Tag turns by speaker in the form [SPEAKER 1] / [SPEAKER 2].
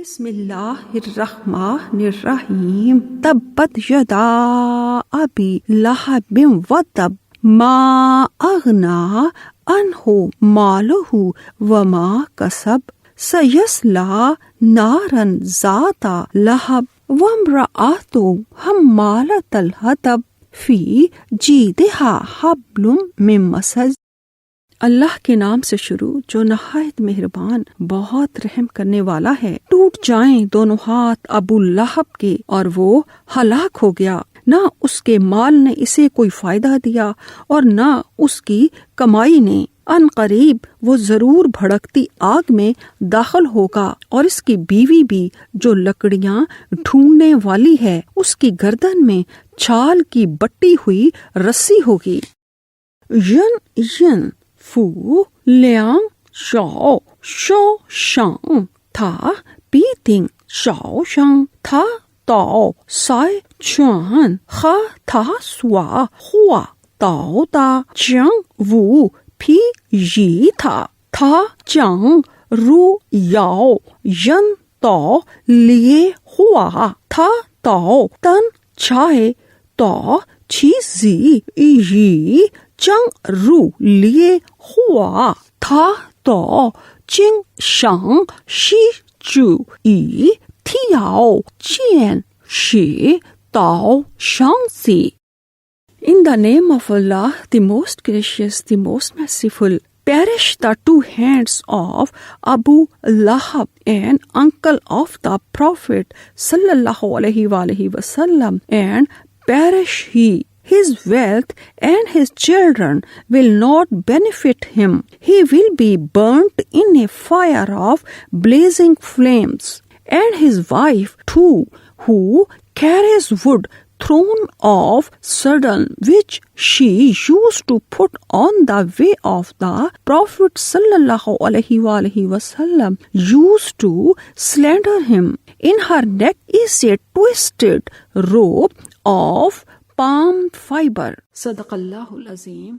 [SPEAKER 1] बिस्मिल्लाहिर्रहमानिर्रहीम तब्बत यदा अबी लहबिन वतब मा अगना अन्हु मालुहु वमा कसब सयस्ला नारन ज़ाता लहब वम्रअतु हम्मालतल हतब फी जीदिहा हब्लुम मिन मसद। अल्लाह के नाम से शुरू जो नहायत मेहरबान बहुत रहम करने वाला है। टूट जाएं दोनों हाथ अबू लहब के और वो हलाक हो गया। ना उसके माल ने इसे कोई फायदा दिया और ना उसकी कमाई ने। अन करीब वो जरूर भड़कती आग में दाखिल होगा और इसकी बीवी भी जो लकड़ियां ढूंढने वाली है उसकी गर्दन में छाल की बट्टी हुई रस्सी होगी। यन यन फू लियांग शाओ शो शांग था पीतिंग शाओ शांग था ताओ साय चुआन खा था स्वा हुआ ताओ ता चंग वू फी यी था चंग रू याओ यन तो लिए हुआ था ताओ तन छाए तो चीजी यी चंग रू लिए हुआ था तो चिंग शंग शी चू ई थियाओ चियन शी ताओ शंग सी। In the name of Allah, the most gracious, the most merciful, perish the two hands of Abu Lahab and uncle of the Prophet sallallahu alaihi wasallam, and perish he. His wealth and his children will not benefit him. He will be burnt in a fire of blazing flames, and his wife too, who carries wood thrown off sudden, which she used to put on the way of the Prophet sallallahu alaihi wasallam, used to slander him. In her neck is a twisted rope of palm fiber. Sadaqallahul Azim.